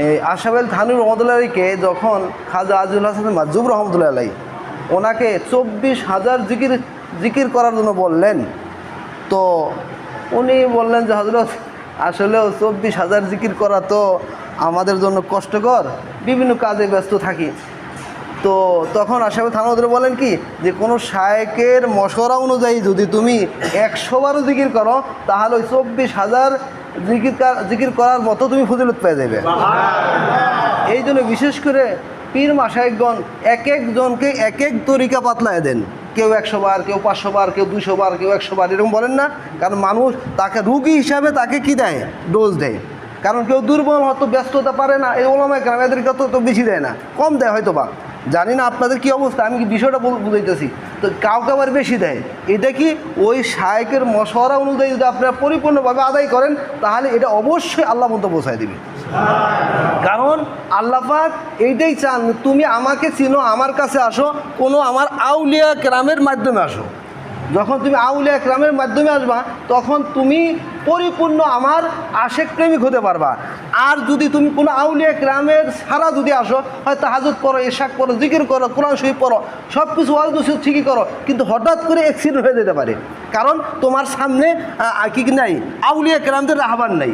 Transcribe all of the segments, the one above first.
এই আশরাফ থানভী রহমতুল্লাহ আলাইকে যখন খাজা আজিজুল হাসান মাজুব রহমতুল্লাহ আলাই ওনাকে 24,000 জিকির করার জন্য বললেন, তো উনি বললেন যে হযরত আসলেও 24,000 জিকির করা তো আমাদের জন্য কষ্টকর, বিভিন্ন কাজে ব্যস্ত থাকি। তো তখন আশরাফ থানভী বলেন কি যে কোনো শায়েকের মশওয়ারা অনুযায়ী যদি তুমি 100 বারও জিকির করো তাহলে ওই 24,000 জিকির করার মতো তুমি ফজিলত পেয়ে যাবে। এই জন্য বিশেষ করে পীর মাশায়েখগণ এক একজনকে এক এক তরিকা বাতলায় দেন। কেউ 100 বার, কেউ 500 বার, কেউ 200 বার, কেউ 100 বার, এরকম বলেন না। কারণ মানুষ তাকে রুগী হিসাবে তাকে কি দেয়, ডোজ দেয়। কারণ কেউ দুর্বল হয়তো ব্যস্ততা পারে না, এই ওলামায়ে কেরাম এদেরকে তো বেশি দেয় না, কম দেয় হয়তো বা, জানি না আপনাদের কী অবস্থা, আমি কি বিষয়টা বুঝাইতেছি। তো কাউকে আবার বেশি দেয়, এটা কি ওই শায়েকের মশওয়ারা অনুযায়ী যদি আপনারা পরিপূর্ণভাবে আদায় করেন তাহলে এটা অবশ্যই আল্লাহ পর্যন্ত পৌঁছায় দিবে। কারণ আল্লাহ পাক এইটাই চান, তুমি আমাকে চিনো, আমার কাছে আসো, কোনো আমার আউলিয়া কেরামের মাধ্যমে আসো। যখন তুমি আউলিয়া কেরামের মাধ্যমে আসবা তখন তুমি পরিপূর্ণ আমার আশেক প্রেমিক হতে পারবা। আর যদি তুমি কোনো আউলিয়া কেরামের ছাড়া যদি আসো, হয় তাহাজ্জুদ পড়ো, ইশরাক পড়ো, জিকির করো, কোরআন শরীফ পড়ো, সব কিছু ওয়াজ নসিহত ঠিকই করো, কিন্তু হঠাৎ করে অ্যাক্সিডেন্ট হয়ে যেতে পারে। কারণ তোমার সামনে কি নাই, আউলিয়া কেরামদের রাহবার নাই।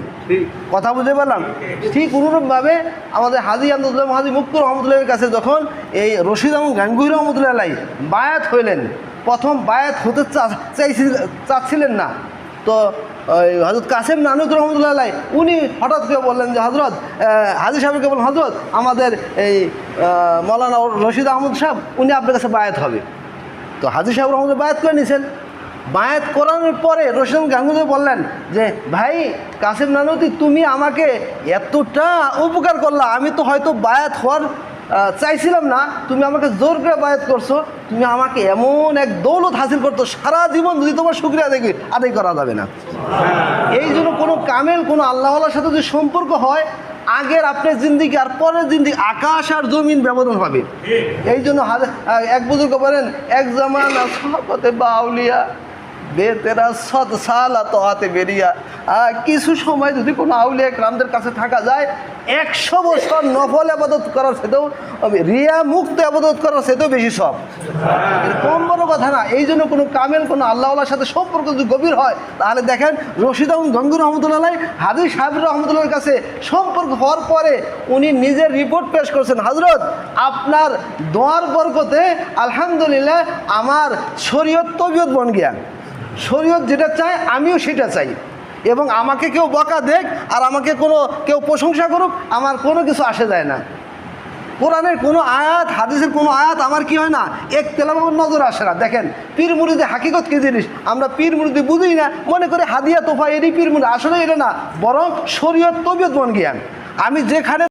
কথা বুঝতে পারলাম? ঠিক অনুরূপভাবে আমাদের হাজী আব্দুল্লাহ হাজী মুক্তি রহমতুল্লাহের কাছে যখন এই রশিদ আহমদ গাঙ্গুহি রহমতুল্লাহ আলাইহি বায়াত হইলেন, প্রথম বায়াত হতে চাচ্ছিলেন না, তো হযরত কাসেম নানুতুর রহমতুল্লাহ আলাইহি উনি হঠাৎ করে বললেন যে হযরত হাজী সাহেবকে বললেন, হযরত আমাদের এই মৌলানা রশিদ আহমদ সাহেব উনি আপনার কাছে বায়াত হবে। তো হাজী সাহেব রহমতুল্লাহ বায়াত করে নিয়েছেন। বায়াত করানোর পরে রশিদ গাঙ্গুহি বললেন যে ভাই কাসেম নানুতি, তুমি আমাকে এতটা উপকার করলা, আমি তো হয়তো বায়াত হওয়ার চাইছিলাম না, তুমি আমাকে জোর করে বায়াত করছো, তুমি আমাকে এমন এক দৌলত হাসিল করতো, সারা জীবন যদি তোমার শুকরিয়া আদায় করা যাবে না। এই জন্য কোনো কামেল, কোনো আল্লাহওয়ালার সাথে যদি সম্পর্ক হয়, আগের আপনার জিন্দিগি আর পরের জিন্দিগি আকাশ আর জমিন ব্যবধান হবে। এই জন্য এক বুজুর্গ বলেন, এক জামানা সাহাবতে বাউলিয়া বেতেরা সদ সালা তো হাতে বেরিয়া। কিছু সময় যদি কোনো আউলিয়া কেরামদের কাছে থাকা যায়, 100 বছর নফল আবাদত করার সাথেও, রিয়া মুক্ত আবাদত করার সাথেও বেশি সব, কম বড় কথা না। এই জন্য কোনো কামেল, কোনো আল্লাহওয়ালার সাথে সম্পর্ক যদি গভীর হয়, তাহলে দেখেন রশিদ আহমদ গাঙ্গুহি রহমতুল্লাহ আলাইহি হাজী সাহেব রহমতুল্লাহর কাছে সম্পর্ক হওয়ার পরে উনি নিজের রিপোর্ট পেশ করছেন, হযরত আপনার দোয়ার বরকতে আলহামদুলিল্লাহ আমার শরীয়ত তবিয়ত বন গিয়া, শরীয়ত যেটা চায় আমিও সেটা চাই, এবং আমাকে কেউ বকা দেখ আর আমাকে কেউ প্রশংসা করুক, আমার কোনো কিছু আসে যায় না। কোরআনের কোনো আয়াত, হাদিসের কোনো আয়াত আমার কি হয় না, এক তেলাওয়াত নজর আসে না। দেখেন পীর মুরিদের হাকিকত কী জিনিস, আমরা পীর মুরিদি বুঝি না, মনে করে হাদিয়া তোফা এরই পীর মুরিদ, আসলে এটা না, বরং শরীয়ত তবিয়ত বন জ্ঞান। আমি যেখানে